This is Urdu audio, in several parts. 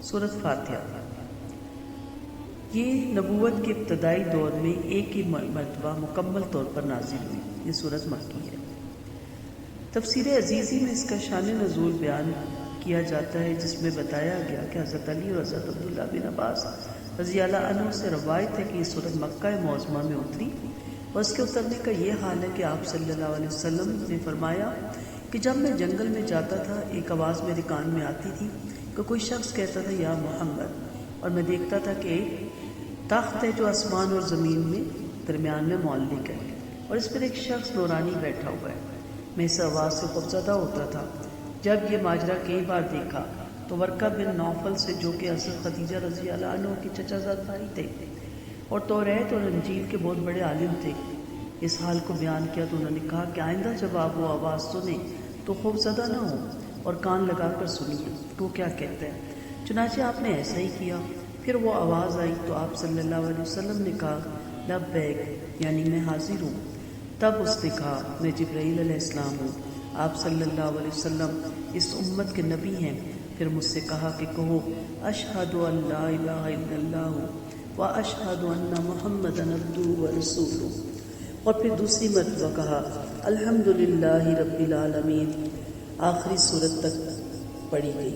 سورۃ فاتحہ یہ نبوت کے ابتدائی دور میں ایک ہی مرتبہ مکمل طور پر نازل ہوئی۔ یہ سورۃ مکی ہے۔ تفسیر عزیزی میں اس کا شان نزول بیان کیا جاتا ہے، جس میں بتایا گیا کہ حضرت علی اور حضرت عبداللہ بن عباس رضی اللہ عنہ سے روایت ہے کہ یہ سورۃ مکہ معظمہ میں اتری، اور اس کے اترنے کا یہ حال ہے کہ آپ صلی اللہ علیہ وسلم نے فرمایا کہ جب میں جنگل میں جاتا تھا، ایک آواز میرے کان میں آتی تھی کہ کوئی شخص کہتا تھا یا محمد، اور میں دیکھتا تھا کہ ایک تخت ہے جو آسمان اور زمین میں درمیان میں معلق ہے، اور اس پر ایک شخص نورانی بیٹھا ہوا ہے۔ میں اس آواز سے خوفزدہ ہوتا تھا۔ جب یہ ماجرا کئی بار دیکھا تو ورقہ بن نوفل سے، جو کہ حضرت خدیجہ رضی اللہ عنہ کے چچا زاد بھائی تھے اور توریت اور انجیل کے بہت بڑے عالم تھے، اس حال کو بیان کیا تو انہوں نے کہا کہ آئندہ جب آپ وہ آواز سنیں تو خوفزدہ نہ ہو اور کان لگا کر سنیے تو کیا کہتے ہیں۔ چنانچہ آپ نے ایسا ہی کیا۔ پھر وہ آواز آئی تو آپ صلی اللہ علیہ وسلم نے کہا لبیک، یعنی میں حاضر ہوں۔ تب اس نے کہا میں جبرائیل علیہ السلام ہوں، آپ صلی اللہ علیہ وسلم اس امت کے نبی ہیں۔ پھر مجھ سے کہا کہ کہو اشہد ان لا الہ الا اللہ و اشہد ان محمدا عبدہ و رسولہ، اور پھر دوسری مرتبہ کہا الحمدللہ رب العالمین۔ آخری سورت تک پڑھی گئی۔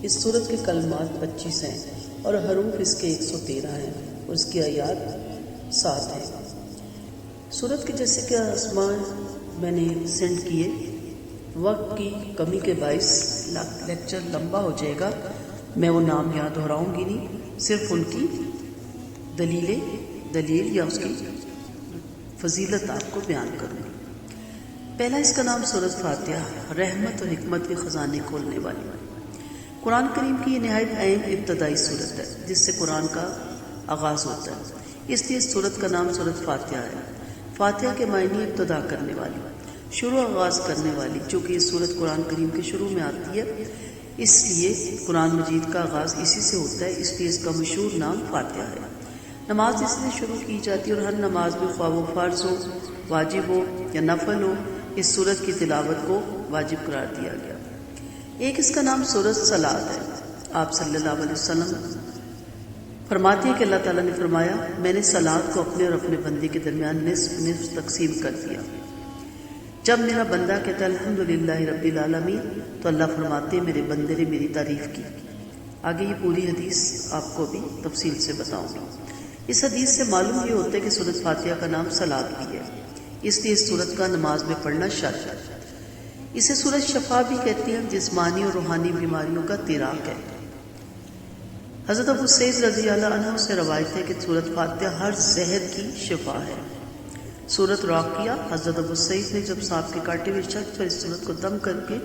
اس سورت کے کلمات 25 ہیں اور حروف اس کے 113 ہیں اور اس کی آیات 7 ہیں۔ سورت کے جیسے کہ آسمان میں نے سینڈ کیے، وقت کی کمی کے باعث لیکچر لمبا ہو جائے گا، میں وہ نام یہاں دہراؤں گی نہیں، صرف ان کی دلیل یا اس کی فضیلت آپ کو بیان کروں گی۔ پہلا اس کا نام سورۃ فاتحہ، رحمت اور حکمت کے خزانے کھولنے والی۔ قرآن کریم کی یہ نہایت اہم ابتدائی سورت ہے جس سے قرآن کا آغاز ہوتا ہے، اس لیے اس سورت کا نام سورۃ فاتحہ ہے۔ فاتحہ کے معنی ابتدا کرنے والی، شروع آغاز کرنے والی، چونکہ یہ سورت قرآن کریم کے شروع میں آتی ہے، اس لیے قرآن مجید کا آغاز اسی سے ہوتا ہے، اس لیے اس کا مشہور نام فاتحہ ہے۔ نماز اس سے شروع کی جاتی ہے اور ہر نماز میں خواہ وہ فرض ہو، واجب ہو یا نفل ہو، اس سورت کی تلاوت کو واجب قرار دیا گیا۔ ایک اس کا نام سورۃ صلاۃ ہے۔ آپ صلی اللہ علیہ وسلم فرماتے ہیں کہ اللہ تعالیٰ نے فرمایا میں نے صلاۃ کو اپنے اور اپنے بندے کے درمیان نصف نصف تقسیم کر دیا۔ جب میرا بندہ کہتا ہے الحمدللہ رب العالمین تو اللہ فرماتے ہیں میرے بندے نے میری تعریف کی۔ آگے یہ پوری حدیث آپ کو بھی تفصیل سے بتاؤں گا۔ اس حدیث سے معلوم یہ ہوتا ہے کہ سورۃ فاتحہ کا نام صلاۃ بھی ہے، اس لیے اس سورت کا نماز میں پڑھنا شرط ہے۔ اسے سورۃ شفا بھی کہتے ہیں، جسمانی اور روحانی بیماریوں کا تیراک ہے۔ حضرت ابو سعید رضی اللہ عنہ سے روایت ہے کہ سورۃ فاتحہ ہر زہر کی شفا ہے۔ سورۃ راقیہ، حضرت ابو سعید نے جب سانپ کے کاٹے ہوئے شخص پر اس سورت کو دم کر کے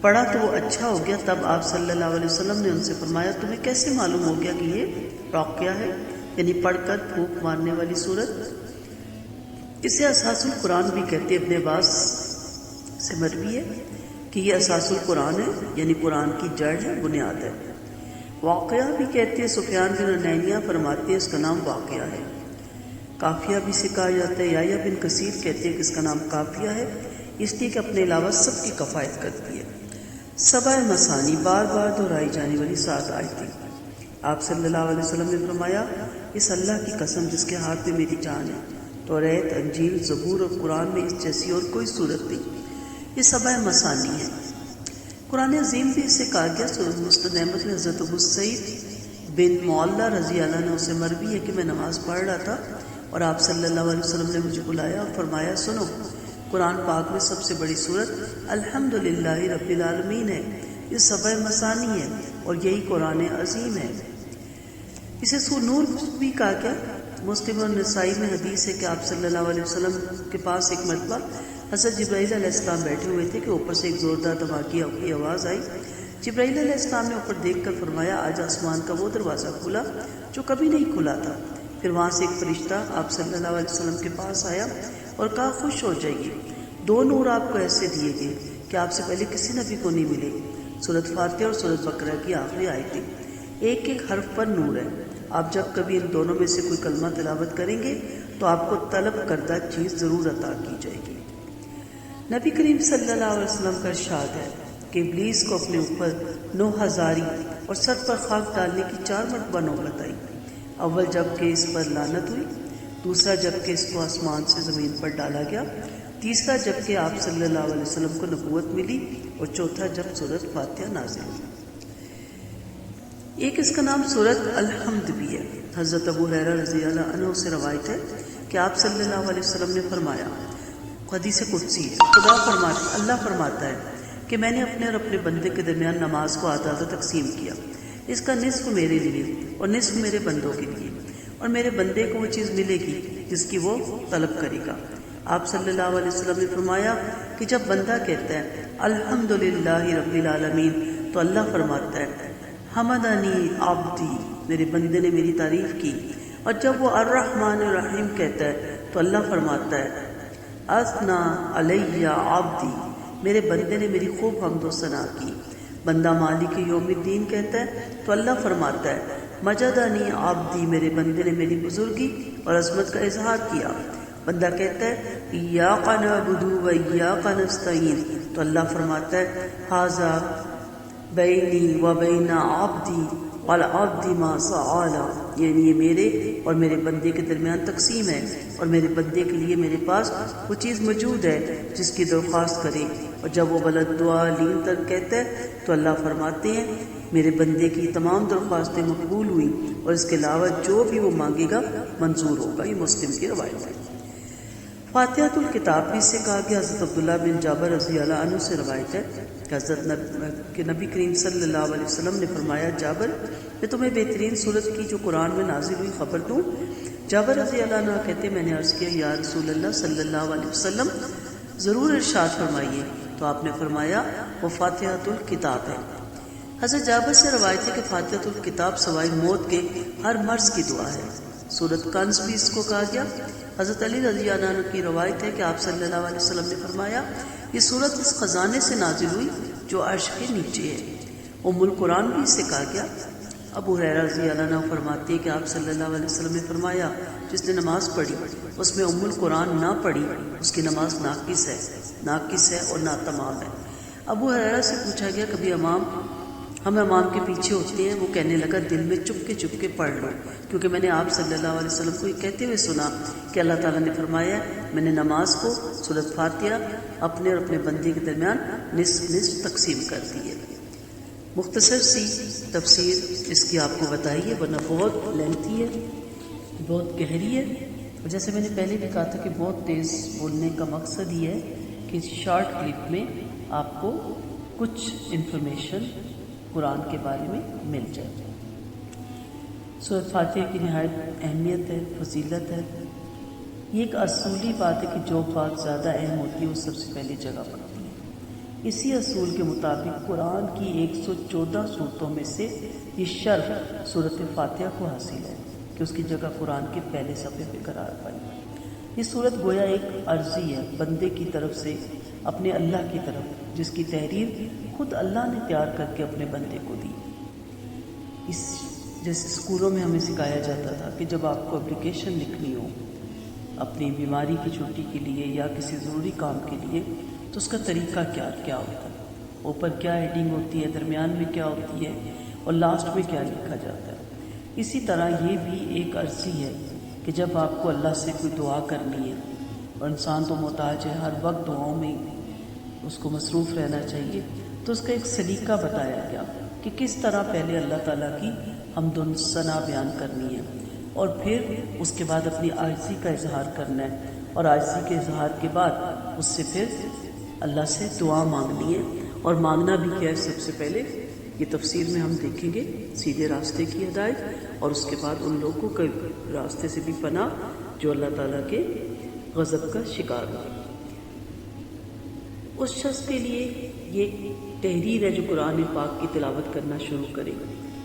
پڑھا تو وہ اچھا ہو گیا، تب آپ صلی اللہ علیہ وسلم نے ان سے فرمایا تمہیں کیسے معلوم ہو گیا کہ یہ راقیہ ہے، یعنی پڑھ کر پھونک مارنے والی سورت۔ اسے اساس القرآن بھی کہتے ہیں۔ ابن عباس سے مروی ہے کہ یہ اساس القرآن ہے، یعنی قرآن کی جڑ ہے، بنیاد ہے۔ واقعہ بھی کہتے ہیں، سفیان بن عینیہ فرماتے ہیں اس کا نام واقعہ ہے۔ کافیہ بھی سے کہا جاتا ہے، یحییٰ بن کثیر کہتے ہیں کہ اس کا نام کافیہ ہے، اس لیے کہ اپنے علاوہ سب کی کفایت کرتی ہے۔ سبع مثانی، بار بار دہرائی جانے والی 7 آیتیں۔ آپ صلی اللہ علیہ وسلم نے فرمایا اس اللہ کی قسم جس کے ہاتھ میں میری جان ہے، توریت، انجیل، زبور اور قرآن میں اس جیسی اور کوئی صورت نہیں۔ یہ سبع مثانی ہے۔ قرآن عظیم بھی اسے کہا گیا۔ سورۃ مسند احمد میں حضرت ابو سعید بن معلہ رضی اللہ عنہ سے مروی ہے کہ میں نماز پڑھ رہا تھا اور آپ صلی اللہ علیہ وسلم نے مجھے بلایا اور فرمایا سنو، قرآن پاک میں سب سے بڑی سورت الحمدللہ رب العالمین ہے، یہ سبع مثانی ہے اور یہی قرآن عظیم ہے۔ اسے سورۃ نور بھی کہا گیا۔ مسلم اور نسائی میں حدیث ہے کہ آپ صلی اللہ علیہ وسلم کے پاس ایک مرتبہ حضرت جبرائیل علیہ السلام بیٹھے ہوئے تھے کہ اوپر سے ایک زوردار دھماکے کی آواز آئی۔ جبرائیل علیہ السلام نے اوپر دیکھ کر فرمایا آج آسمان کا وہ دروازہ کھلا جو کبھی نہیں کھلا تھا۔ پھر وہاں سے ایک فرشتہ آپ صلی اللہ علیہ وسلم کے پاس آیا اور کہا خوش ہو جائیے، 2 نور آپ کو ایسے دیے گئے کہ آپ سے پہلے کسی نبی کو نہیں ملے۔ سورۃ فاتحہ اور سورۃ بقرہ کی آخری آیتیں، ایک ایک حرف پر نور ہے۔ آپ جب کبھی ان دونوں میں سے کوئی کلمہ تلاوت کریں گے تو آپ کو طلب کردہ چیز ضرور عطا کی جائے گی۔ نبی کریم صلی اللہ علیہ وسلم کا ارشاد ہے کہ ابلیس کو اپنے اوپر 9000 اور سر پر خاک ڈالنے کی 4 مرتبہ نوبت آئی۔ اول جب کہ اس پر لعنت ہوئی، دوسرا جب کہ اس کو آسمان سے زمین پر ڈالا گیا، تیسرا جب کہ آپ صلی اللہ علیہ وسلم کو نبوت ملی، اور چوتھا جب سورۃ فاتحہ نازل ہوئی۔ ایک اس کا نام سورۃ الحمد بھی ہے۔ حضرت ابو ہریرہ رضی اللہ عنہ سے روایت ہے کہ آپ صلی اللہ علیہ وسلم نے فرمایا، حدیث قدسی ہے، اللہ فرماتا ہے کہ میں نے اپنے اور اپنے بندے کے درمیان نماز کو آدھا آدھا تقسیم کیا، اس کا نصف میرے لیے اور نصف میرے بندوں کے لیے، اور میرے بندے کو وہ چیز ملے گی جس کی وہ طلب کرے گا۔ آپ صلی اللہ علیہ وسلم نے فرمایا کہ جب بندہ کہتا ہے الحمدللہ رب العالمین تو اللہ فرماتا ہے حمدنی عبدی، میرے بندے نے میری تعریف کی، اور جب وہ الرحمن الرحیم کہتا ہے تو اللہ فرماتا ہے اثنا علی عبدی، میرے بندے نے میری خوب حمد و ثنا کی۔ بندہ مالک یوم الدین کہتا ہے تو اللہ فرماتا ہے مجدنی عبدی، میرے بندے نے میری بزرگی اور عظمت کا اظہار کیا۔ بندہ کہتا ہے ایاک نعبد و ایاک نستعین تو اللہ فرماتا ہے ھذا بینی و بین عبدی والعبد ما سأل، یعنی یہ میرے اور میرے بندے کے درمیان تقسیم ہے، اور میرے بندے کے لیے میرے پاس وہ چیز موجود ہے جس کی درخواست کرے۔ اور جب وہ ولدالضالین تک کہتا ہے تو اللہ فرماتے ہیں میرے بندے کی تمام درخواستیں مقبول ہوئی، اور اس کے علاوہ جو بھی وہ مانگے گا منظور ہوگا۔ یہ مسلم کی روایت ہے۔ فاتحۃ الکتاب بھی سے کہا گیا۔ حضرت عبداللہ بن جابر رضی اللہ عنہ سے روایت ہے کہ حضرت نبی کریم صلی اللہ علیہ وسلم نے فرمایا جابر، میں تمہیں بہترین صورت کی جو قرآن میں نازل ہوئی خبر دوں؟ جابر رضی اللہ عنہ کہتے میں نے عرض کیا یا رسول اللہ صلی اللہ علیہ وسلم ضرور ارشاد فرمائیے، تو آپ نے فرمایا وہ فاتحۃ الکتاب ہے۔ حضرت جابر سے روایت ہے کہ فاتحۃ الکتاب سوائے موت کے ہر مرض کی دعا ہے۔ سورۃ کنز بھی اس کو کہا گیا۔ حضرت علی رضی اللہ عنہ کی روایت ہے کہ آپ صلی اللہ علیہ وسلم نے فرمایا یہ سورت اس خزانے سے نازل ہوئی جو عرش کے نیچے ہے۔ ام القرآن بھی اسے کہا گیا۔ ابو ہریرہ رضی اللہ عنہ فرماتے ہیں کہ آپ صلی اللہ علیہ وسلم نے فرمایا جس نے نماز پڑھی اس میں ام القرآن نہ پڑھی اس کی نماز ناقص ہے اور ناتمام ہے۔ ابو ہریرہ سے پوچھا گیا کبھی ہم امام کے پیچھے ہوتے ہیں؟ وہ کہنے لگا دل میں چپ کے پڑھ لو، کیونکہ میں نے آپ صلی اللہ علیہ وسلم کو یہ کہتے ہوئے سنا کہ اللہ تعالیٰ نے فرمایا میں نے نماز کو سورۃ فاتحہ اپنے اور اپنے بندے کے درمیان نصف تقسیم کر دی ہے۔ مختصر سی تفسیر اس کی آپ کو بتائی ہے، ورنہ بہت لینتھی ہے، بہت گہری ہے، اور جیسے میں نے پہلے بھی کہا تھا کہ بہت تیز بولنے کا مقصد یہ ہے کہ شارٹ کلپ میں آپ کو کچھ انفارمیشن قرآن کے بارے میں مل جائے۔ سورۃ فاتحہ کی نہایت اہمیت ہے، فضیلت ہے۔ یہ ایک اصولی بات ہے کہ جو بات زیادہ اہم ہوتی ہے وہ سب سے پہلی جگہ پڑتی ہے۔ اسی اصول کے مطابق قرآن کی 114 صورتوں میں سے یہ شرف سورۃ فاتحہ کو حاصل ہے کہ اس کی جگہ قرآن کے پہلے صفحے پہ قرار پائی۔ یہ صورت گویا ایک عرضی ہے بندے کی طرف سے اپنے اللہ کی طرف، جس کی تحریر خود اللہ نے تیار کر کے اپنے بندے کو دی۔ جیسے اسکولوں میں ہمیں سکھایا جاتا تھا کہ جب آپ کو اپلیکیشن لکھنی ہو اپنی بیماری کی چھٹی کے لیے یا کسی ضروری کام کے لیے تو اس کا طریقہ کیا ہوتا ہے، اوپر کیا ہیڈنگ ہوتی ہے، درمیان میں کیا ہوتی ہے اور لاسٹ میں کیا لکھا جاتا ہے۔ اسی طرح یہ بھی ایک عرضی ہے کہ جب آپ کو اللہ سے کوئی دعا کرنی ہے، اور انسان تو محتاج ہے، ہر وقت دعاؤں میں اس کو مصروف رہنا چاہیے، تو اس کا ایک سلیقہ بتایا گیا کہ کس طرح پہلے اللہ تعالیٰ کی حمد و ثنا بیان کرنی ہے اور پھر اس کے بعد اپنی عاجزی کا اظہار کرنا ہے، اور عاجزی کے اظہار کے بعد اس سے پھر اللہ سے دعا مانگنی ہے۔ اور مانگنا بھی کیا ہے؟ سب سے پہلے یہ تفسیر میں ہم دیکھیں گے سیدھے راستے کی ہدایت، اور اس کے بعد ان لوگوں کے راستے سے بھی پناہ جو اللہ تعالیٰ کے غضب کا شکار ہو۔ اس شخص کے لیے یہ تحریر ہے جو قرآن پاک کی تلاوت کرنا شروع کرے۔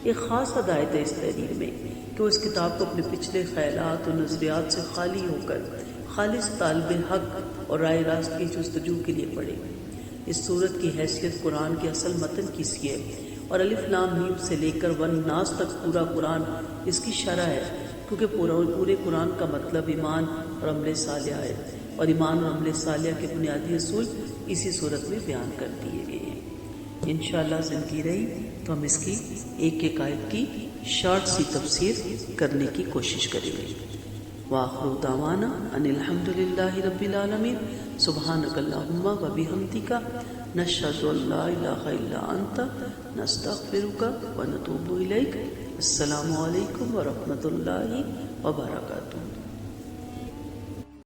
ایک خاص ہدایت ہے اس تحریر میں کہ وہ اس کتاب کو اپنے پچھلے خیالات اور نظریات سے خالی ہو کر خالص طالب حق اور رائے راست کی جستجو کے لیے پڑھے۔ اس صورت کی حیثیت قرآن کے اصل متن کی سی ہے، اور الف لام میم سے لے کر والناس تک پورا قرآن اس کی شرح ہے، کیونکہ پورے قرآن کا مطلب ایمان اور عمل صالح ہے، اور ایمان اور عمل صالح کے بنیادی اصول اسی صورت میں بیان کر دیے گئے ہیں۔ انشاءاللہ زندگی رہی تو ہم اس کی ایک ایک آیت کی شارٹ سی تفسیر کرنے کی کوشش کریں گے. وآخر دعوانا ان الحمد للہ رب العالمین. سبحانک اللہم و بحمدک نشہد ان لا الہ الا انت نستغفرک و نتوب الیک. السلام علیکم ورحمۃ اللہ وبرکاتہ.